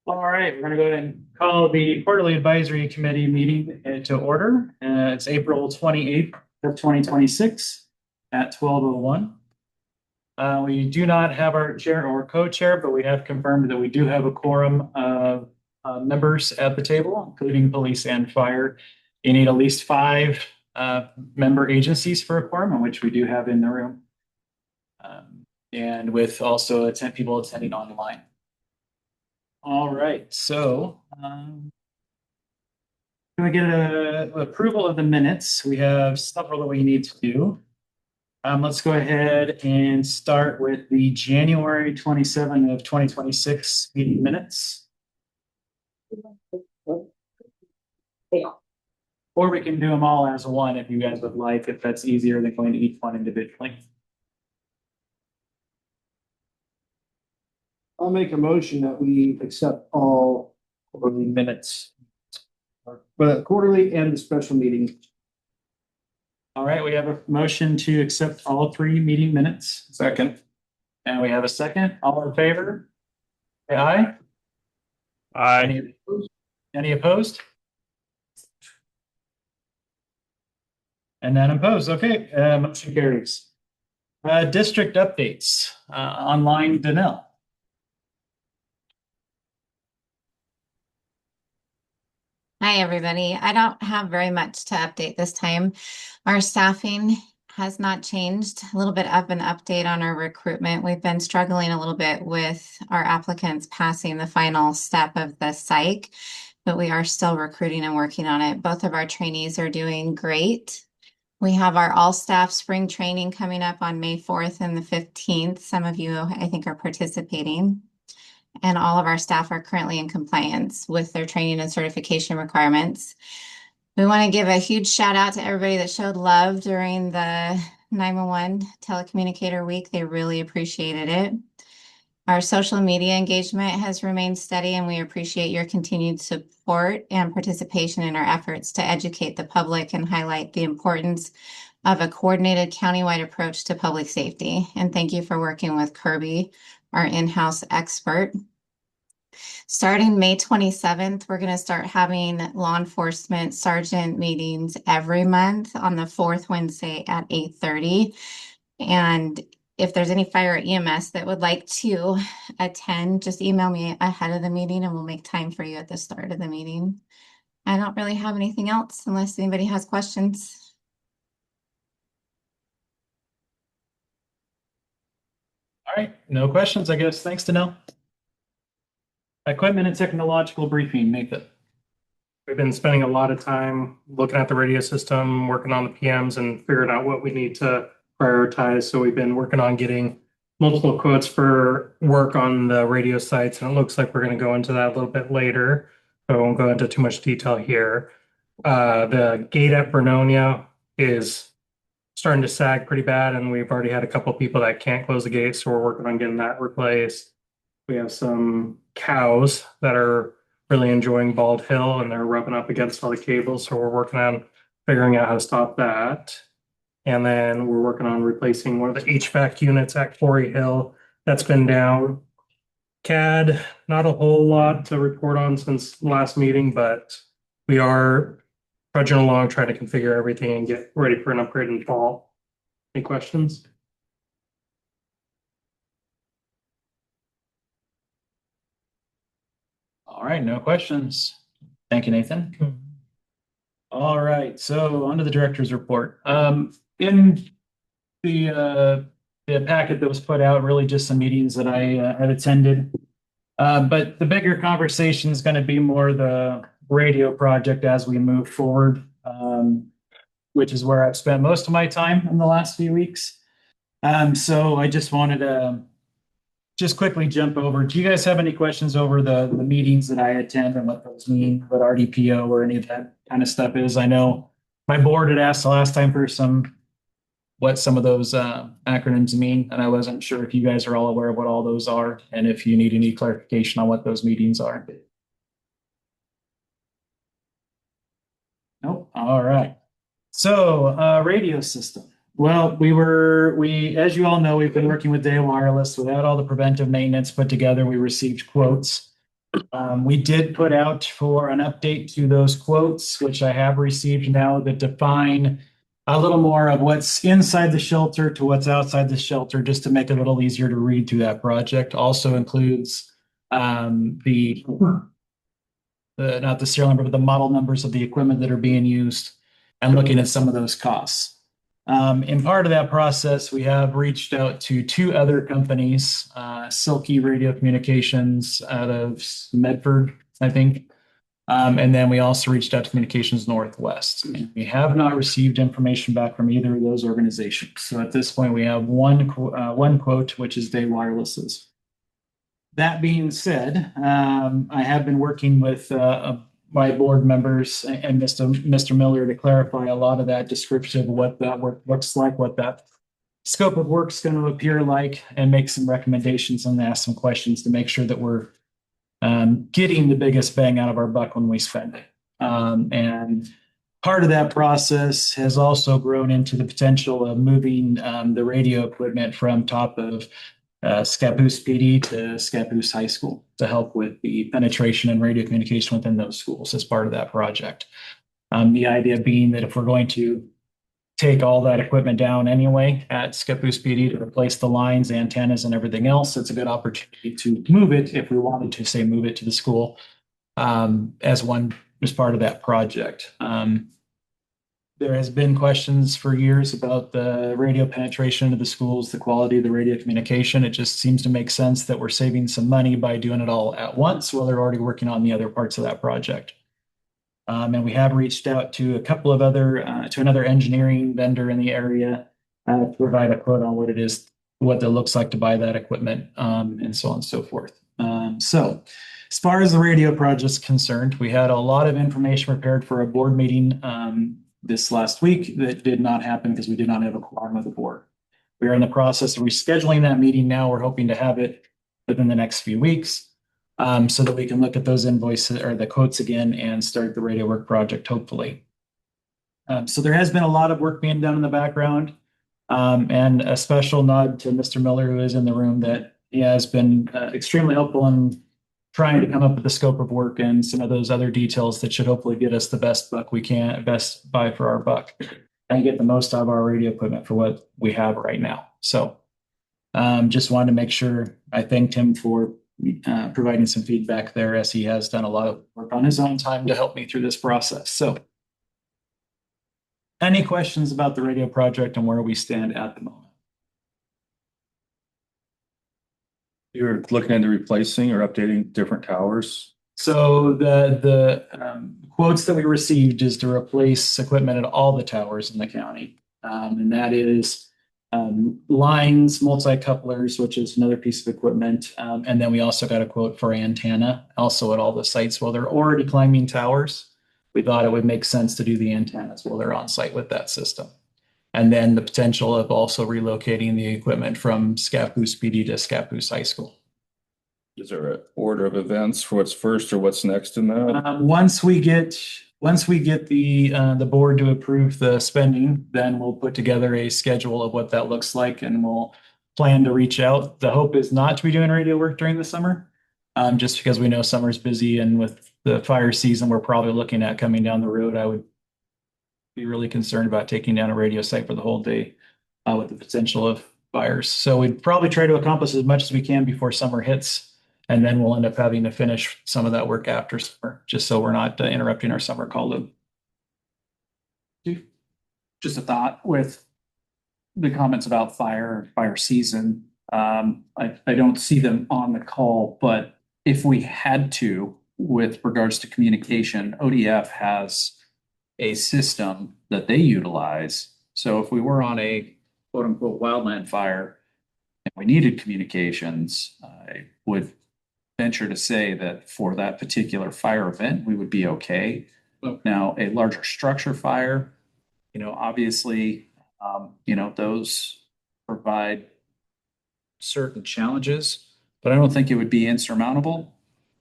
All right, we're going to go ahead and call the quarterly advisory committee meeting to order. It's April 28th of 2026 at 12:01. We do not have our chair or co-chair, but we have confirmed that we do have a quorum of members at the table, including police and fire. You need at least five member agencies for a quorum, which we do have in the room. And with also 10 people attending online. All right, so can we get a approval of the minutes? We have several that we need to do. Let's go ahead and start with the January 27 of 2026 meeting minutes. Or we can do them all as one if you guys would like, if that's easier than going to each one individually. I'll make a motion that we accept all quarterly minutes. But quarterly and the special meeting. All right, we have a motion to accept all three meeting minutes. Second. And we have a second. All in favor? Say aye. Aye. Any opposed? And none opposed. Okay, motion carries. District updates. Online, Danelle. Hi, everybody. I don't have very much to update this time. Our staffing has not changed. A little bit of an update on our recruitment. We've been struggling a little bit with our applicants passing the final step of the psych, but we are still recruiting and working on it. Both of our trainees are doing great. We have our all-staff spring training coming up on May 4th and the 15th. Some of you, I think, are participating. And all of our staff are currently in compliance with their training and certification requirements. We want to give a huge shout out to everybody that showed love during the 911 telecommunicator week. They really appreciated it. Our social media engagement has remained steady, and we appreciate your continued support and participation in our efforts to educate the public and highlight the importance of a coordinated countywide approach to public safety. And thank you for working with Kirby, our in-house expert. Starting May 27th, we're going to start having law enforcement sergeant meetings every month on the fourth Wednesday at 8:30. And if there's any fire or EMS that would like to attend, just email me ahead of the meeting and we'll make time for you at the start of the meeting. I don't really have anything else unless anybody has questions. All right, no questions, I guess. Thanks, Danelle. Equipment and technological briefing, Nathan. We've been spending a lot of time looking at the radio system, working on the PMs and figuring out what we need to prioritize. So we've been working on getting multiple quotes for work on the radio sites. And it looks like we're going to go into that a little bit later. So I won't go into too much detail here. The gate at Vernonia is starting to sag pretty bad. And we've already had a couple of people that can't close the gate. So we're working on getting that replaced. We have some cows that are really enjoying Bald Hill and they're rubbing up against all the cables. So we're working on figuring out how to stop that. And then we're working on replacing one of the HVAC units at Quarry Hill that's been down. CAD, not a whole lot to report on since last meeting, but we are trudging along trying to configure everything and get ready for an upgrade in fall. Any questions? All right, no questions. Thank you, Nathan. All right, so on to the director's report. In the packet that was put out, really just some meetings that I had attended. But the bigger conversation is going to be more the radio project as we move forward, which is where I've spent most of my time in the last few weeks. So I just wanted to just quickly jump over. Do you guys have any questions over the meetings that I attend and what those mean, what RDPO or any of that kind of stuff is? I know my board had asked the last time for what some of those acronyms mean, and I wasn't sure if you guys are all aware of what all those are and if you need any clarification on what those meetings are. Nope. All right. So radio system. Well, as you all know, we've been working with Dale Wireless. Without all the preventive maintenance put together, we received quotes We did put out for an update to those quotes, which I have received now, that define a little more of what's inside the shelter to what's outside the shelter, just to make it a little easier to read through that project. Also includes not the serial number, but the model numbers of the equipment that are being used, and looking at some of those costs. In part of that process, we have reached out to two other companies, Silky Radio Communications out of Medford, I think. And then we also reached out to Communications Northwest. We have not received information back from either of those organizations. So at this point, we have one quote, which is Day Wireless's. That being said, I have been working with my board members and Mr. Miller to clarify a lot of that description of what that work looks like, what that scope of work is going to appear like, and make some recommendations and ask some questions to make sure that we're getting the biggest bang out of our buck when we spend it. And part of that process has also grown into the potential of moving the radio equipment from top of Scappoose PD to Scappoose High School to help with the penetration and radio communication within those schools as part of that project. The idea being that if we're going to take all that equipment down anyway at Scappoose PD to replace the lines, antennas, and everything else, it's a good opportunity to move it if we wanted to, say, move it to the school as part of that project. There has been questions for years about the radio penetration into the schools, the quality of the radio communication. It just seems to make sense that we're saving some money by doing it all at once while they're already working on the other parts of that project. And we have reached out to a couple of to another engineering vendor in the area to provide a quote on what it looks like to buy that equipment, and so on and so forth. So as far as the radio project is concerned, we had a lot of information prepared for a board meeting this last week that did not happen because we did not have a quorum of the board. We are in the process of rescheduling that meeting now. We're hoping to have it within the next few weeks so that we can look at those invoices or the quotes again and start the radio work project, hopefully. So there has been a lot of work being done in the background, and a special nod to Mr. Miller, who is in the room, that he has been extremely helpful in trying to come up with the scope of work and some of those other details that should hopefully get us the best buy for our buck, and get the most out of our radio equipment for what we have right now. So just wanted to make sure I thanked him for providing some feedback there, as he has done a lot of work on his own time to help me through this process. So any questions about the radio project and where we stand at the moment? You're looking into replacing or updating different towers? So the quotes that we received is to replace equipment at all the towers in the county. And that is lines, multi-couplers, which is another piece of equipment. And then we also got a quote for antenna, also at all the sites. While they're already climbing towers, we thought it would make sense to do the antennas while they're on site with that system. And then the potential of also relocating the equipment from Scappoose PD to Scappoose High School. Is there an order of events for what's first or what's next in that? Once we get the board to approve the spending, then we'll put together a schedule of what that looks like, and we'll plan to reach out. The hope is not to be doing radio work during the summer, just because we know summer's busy, and with the fire season we're probably looking at coming down the road, I would be really concerned about taking down a radio site for the whole day with the potential of fires. So we'd probably try to accomplish as much as we can before summer hits, and then we'll end up having to finish some of that work after summer, just so we're not interrupting our summer call loop. Just a thought with the comments about fire season. I don't see them on the call, but if we had to, with regards to communication, ODF has a system that they utilize. So if we were on a quote unquote wildland fire and we needed communications, I would venture to say that for that particular fire event, we would be okay. Now, a larger structure fire, obviously, those provide certain challenges, but I don't think it would be insurmountable.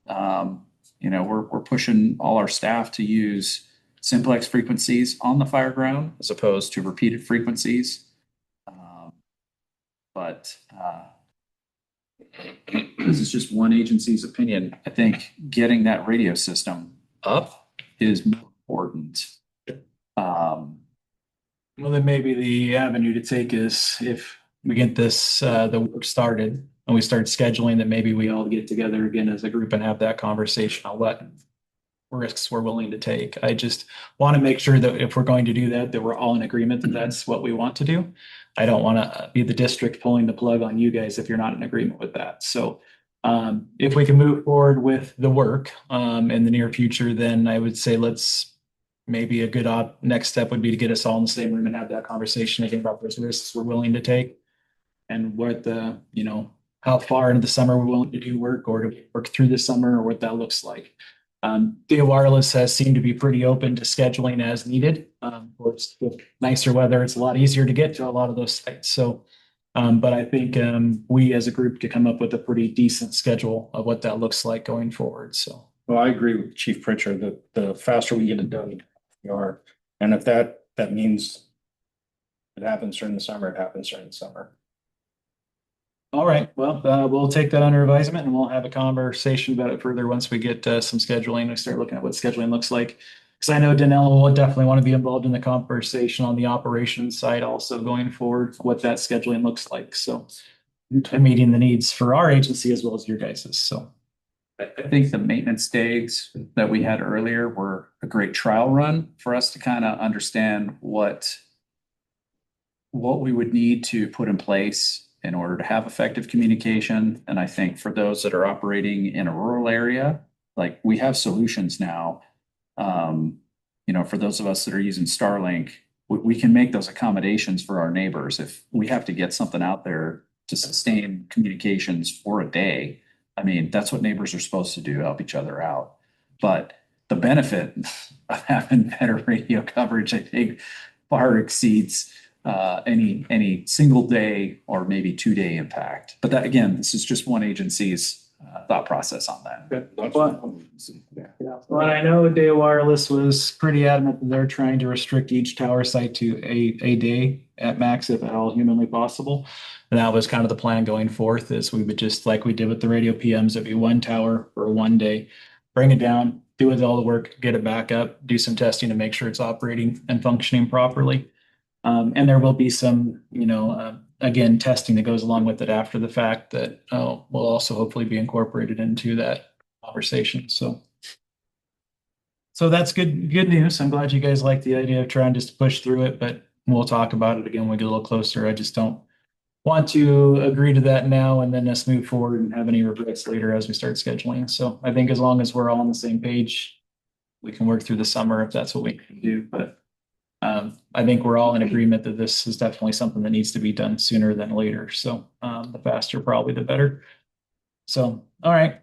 We're pushing all our staff to use simplex frequencies on the fire ground as opposed to repeated frequencies. this is just one agency's opinion. I think getting that radio system up is more important. Well, then maybe the avenue to take is if we get this, the work started and we start scheduling, that maybe we all get together again as a group and have that conversation on what risks we're willing to take. I just want to make sure that if we're going to do that, that we're all in agreement that that's what we want to do. I don't want to be the district pulling the plug on you guys if you're not in agreement with that. So if we can move forward with the work in the near future, then I would say maybe a good next step would be to get us all in the same room and have that conversation again about those risks we're willing to take and what how far into the summer we're willing to do work or to work through the summer or what that looks like. Data Wireless has seemed to be pretty open to scheduling as needed. With nicer weather, it's a lot easier to get to a lot of those sites. So, but I think we as a group could come up with a pretty decent schedule of what that looks like going forward. So, Well, I agree with Chief Pritchard that the faster we get it done, we are. And if that means it happens during the summer, it happens during the summer. all right, well, we'll take that under advisement and we'll have a conversation about it further once we get some scheduling. We start looking at what scheduling looks like. Because I know Danella will definitely want to be involved in the conversation on the operations side also going forward, what that scheduling looks like. So meeting the needs for our agency as well as your guys's. So I think the maintenance days that we had earlier were a great trial run for us to kind of understand what we would need to put in place in order to have effective communication. And I think for those that are operating in a rural area, like we have solutions now. For those of us that are using Starlink, we can make those accommodations for our neighbors. If we have to get something out there to sustain communications for a day, I mean, that's what neighbors are supposed to do, help each other out. But the benefit of having better radio coverage, I think, far exceeds any single day or maybe 2-day impact. But that, again, this is just one agency's thought process on that. Well, I know Data Wireless was pretty adamant that they're trying to restrict each tower site to a day at max, if at all humanly possible. And that was kind of the plan going forth, is we would just, like we did with the radio PMs, it'd be one tower for one day, bring it down, do all the work, get it back up, do some testing to make sure it's operating and functioning properly. And there will be some, again, testing that goes along with it after the fact that will also hopefully be incorporated into that conversation. So that's good news. I'm glad you guys like the idea of trying just to push through it, but we'll talk about it again when we get a little closer. I just don't want to agree to that now and then us move forward and have any regrets later as we start scheduling. So I think as long as we're all on the same page, we can work through the summer if that's what we can do. But I think we're all in agreement that this is definitely something that needs to be done sooner than later. So the faster, probably the better. So, all right.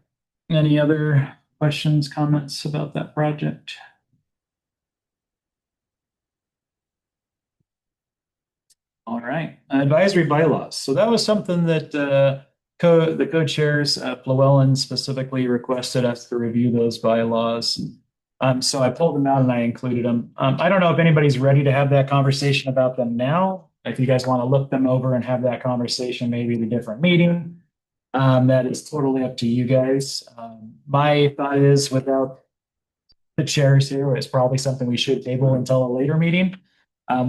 Any other questions, comments about that project? All right, advisory bylaws. So that was something that the co-chairs, Llewellyn specifically requested us to review those bylaws. So I pulled them out and I included them. I don't know if anybody's ready to have that conversation about them now. If you guys want to look them over and have that conversation, maybe in a different meeting, that is totally up to you guys. My thought is, without the chairs here, it's probably something we should table until a later meeting.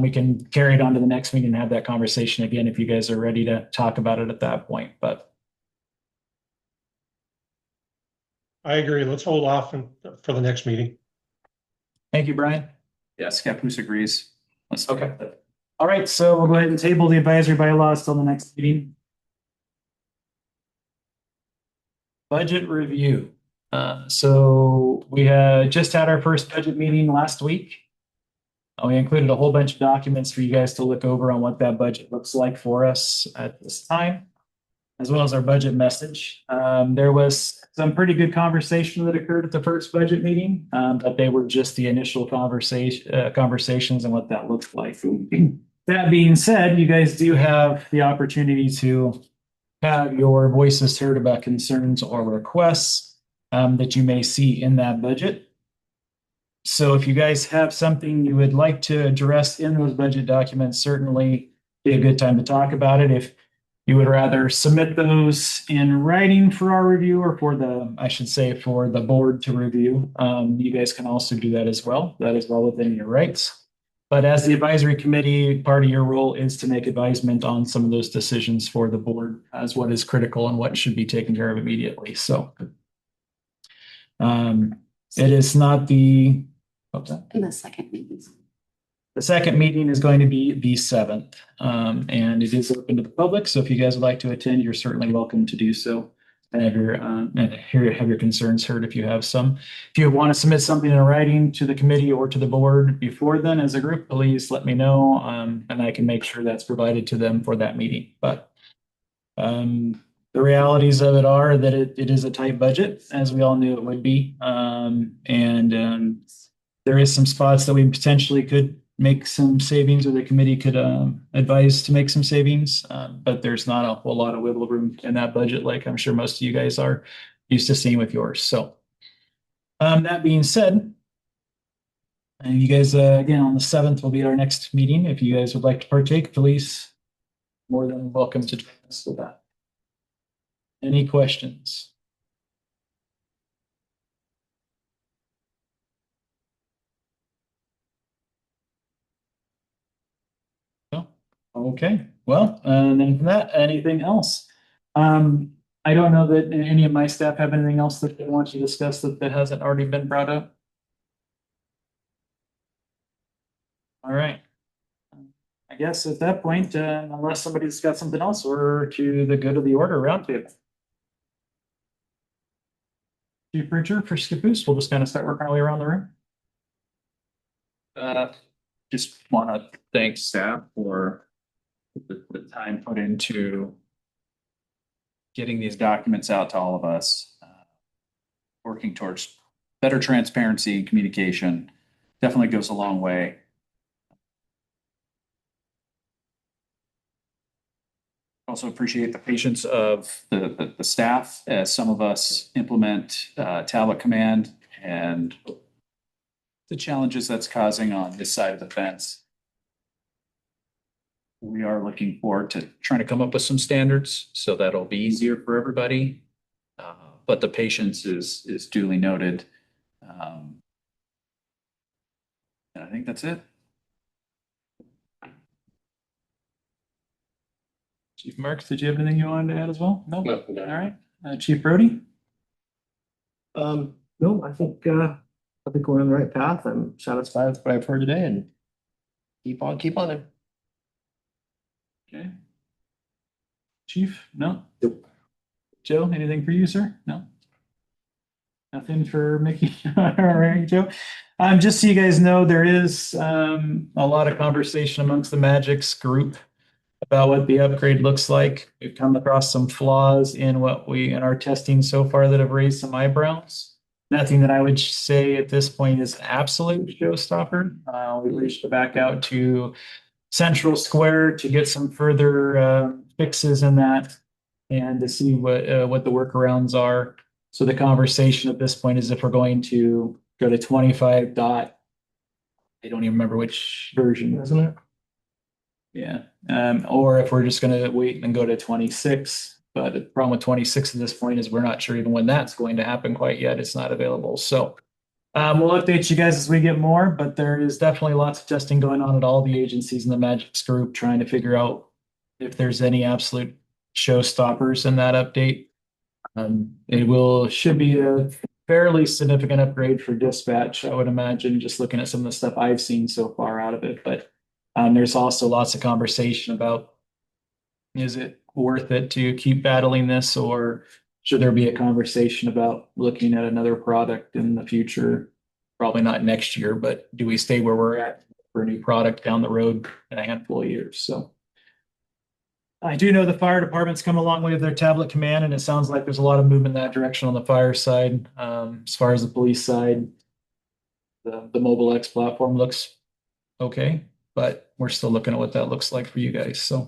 We can carry it on to the next meeting and have that conversation again if you guys are ready to talk about it at that point. But I agree. Let's hold off for the next meeting. thank you, Brian. Yes, Capus agrees. Let's Okay. All right, so we'll go ahead and table the advisory bylaws till the next meeting. Budget review. So we just had our first budget meeting last week. We included a whole bunch of documents for you guys to look over on what that budget looks like for us at this time, as well as our budget message. There was some pretty good conversation that occurred at the first budget meeting, but they were just the initial conversations and what that looked like. That being said, you guys do have the opportunity to have your voices heard about concerns or requests that you may see in that budget. So if you guys have something you would like to address in those budget documents, certainly be a good time to talk about it. If you would rather submit those in writing for our review or for I should say, for the board to review. You guys can also do that as well. That is well within your rights. But as the advisory committee, part of your role is to make advisement on some of those decisions for the board as what is critical and what should be taken care of immediately. So it is not what's that? In the second meeting. The second meeting is going to be the 7th, and it is open to the public. So if you guys would like to attend, you're certainly welcome to do so. And have your concerns heard if you have some. If you want to submit something in writing to the committee or to the board before then as a group, please let me know, and I can make sure that's provided to them for that meeting. But the realities of it are that it is a tight budget, as we all knew it would be, and there is some spots that we potentially could make some savings, or the committee could advise to make some savings, but there's not a whole lot of wiggle room in that budget, like I'm sure most of you guys are used to seeing with yours. So that being said, and you guys, again, on the 7th will be our next meeting. If you guys would like to partake, please, more than welcome to join us with that. Any questions? Okay, well, and then from that, anything else? I don't know that any of my staff have anything else that they want to discuss that hasn't already been brought up. All right. I guess at that point, unless somebody's got something else, we're to the good of the order roundtable. Chief Bridger for Skipoos, we'll just kind of start working our way around the room. Just want to thank staff for the time put into getting these documents out to all of us. Working towards better transparency and communication definitely goes a long way. Also appreciate the patience of the staff as some of us implement tablet command and the challenges that's causing on this side of the fence. We are looking forward to trying to come up with some standards, so that'll be easier for everybody. But the patience is duly noted. And I think that's it. Chief Marks, did you have anything you wanted to add as well? No? Nothing. All right. Chief Brody? No, I think we're on the right path. I'm satisfied with what I've heard today, and keep on it. Okay. Chief? No? Joe, anything for you, sir? No? Nothing for Mickey? All right, Joe. Just so you guys know, there is a lot of conversation amongst the Magix group about what the upgrade looks like. We've come across some flaws in in our testing so far that have raised some eyebrows. Nothing that I would say at this point is an absolute showstopper. We reached back out to Central Square to get some further fixes in that and to see what the workarounds are. So the conversation at this point is if we're going to go to 25 dot, I don't even remember which version, isn't it? Yeah. Or if we're just going to wait and go to 26. But the problem with 26 at this point is we're not sure even when that's going to happen quite yet. It's not available. So we'll update you guys as we get more, but there is definitely lots of testing going on at all the agencies in the Magix group trying to figure out if there's any absolute showstoppers in that update. It should be a fairly significant upgrade for dispatch, I would imagine, just looking at some of the stuff I've seen so far out of it. But there's also lots of conversation about, is it worth it to keep battling this, or should there be a conversation about looking at another product in the future? Probably not next year, but do we stay where we're at for a new product down the road in a handful of years? So I do know the fire department's come a long way with their tablet command, and it sounds like there's a lot of movement in that direction on the fire side. As far as the police side, the Mobile X platform looks okay, but we're still looking at what that looks like for you guys. So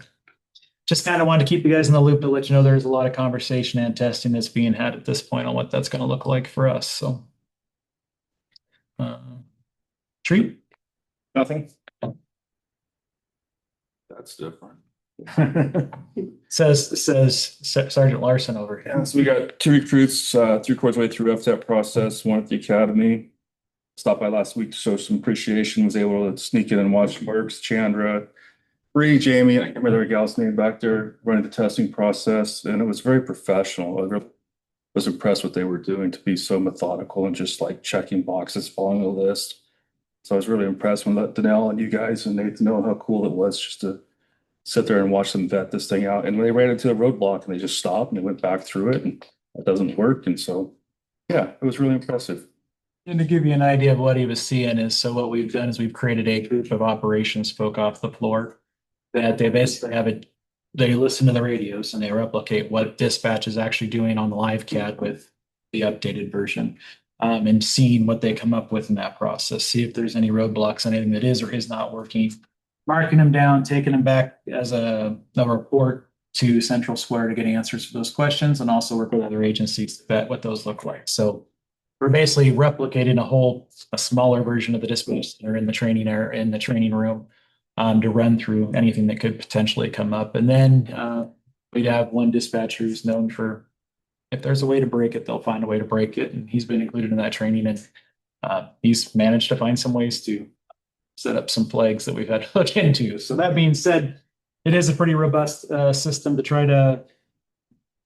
just kind of wanted to keep you guys in the loop to let you know there's a lot of conversation and testing that's being had at this point on what that's going to look like for us. So, Treat? Nothing. That's different. Says Sergeant Larson over Yeah, here. so we got two recruits, 3/4 way through FTEP process, one at the academy. Stopped by last week to show some appreciation, was able to sneak in and watch Marks, Chandra, Bree, Jamie, I can't remember the gal's name back there, running the testing process, and it was very professional. I really was impressed what they were doing to be so methodical and just like checking boxes, following a list. So I was really impressed when let Danelle and you guys and Nathan know how cool it was just to sit there and watch them vet this thing out. And when they ran into a roadblock and they just stopped and they went back through it and it doesn't work. And so, yeah, it was really impressive. And to give you an idea of what he was seeing is, so what we've done is we've created a group of operations folk off the floor that they basically have it, they listen to the radios and they replicate what dispatch is actually doing on the live cat with the updated version. And seeing what they come up with in that process, see if there's any roadblocks, anything that is or is not working, marking them down, taking them back as a report to Central Square to get answers for those questions, and also work with other agencies to vet what those look like. So we're basically replicating a smaller version of the dispatch center in the training area, in the training room, to run through anything that could potentially come up. And then we'd have one dispatcher who's known for, if there's a way to break it, they'll find a way to break it. And he's been included in that training, and he's managed to find some ways to set up some flags that we've had to look into. So that being said, it is a pretty robust system to try to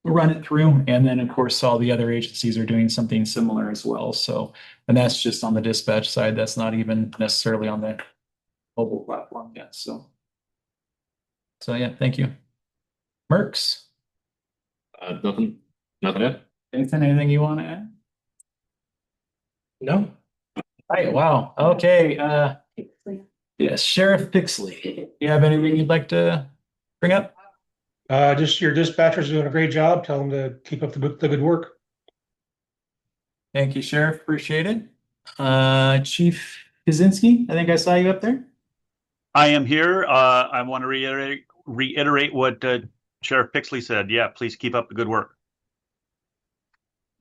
run it through. And then, of course, all the other agencies are doing something similar as well. So, and that's just on the dispatch side. That's not even necessarily on the mobile platform yet. So yeah, thank you. Mercs, Nothing yet. anything you want to add? No, Right, wow, okay, yes, Sheriff Pixley, you have anything you'd like to bring up? Just your dispatcher's doing a great job. Tell them to keep up the good work. Thank you, Sheriff, appreciate it. Chief Kaczynski, I think I saw you up there. I am here. I want to reiterate what Sheriff Pixley said. Yeah, please keep up the good work.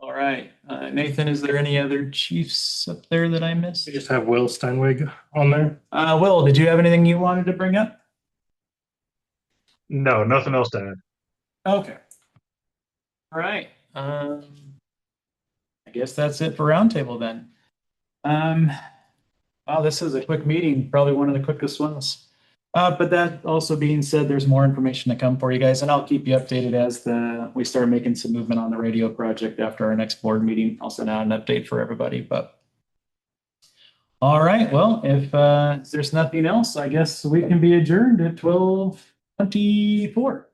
All right, Nathan, is there any other chiefs up there that I missed? we just have Will Steinweg on there. Will, did you have anything you wanted to bring up? No, nothing else to add. Okay. All right, I guess that's it for roundtable then. Wow, this is a quick meeting, probably one of the quickest ones. But that also being said, there's more information to come for you guys, and I'll keep you updated as we start making some movement on the radio project after our next board meeting. I'll send out an update for everybody, but. All right, well, if there's nothing else, I guess we can be adjourned at 12:24.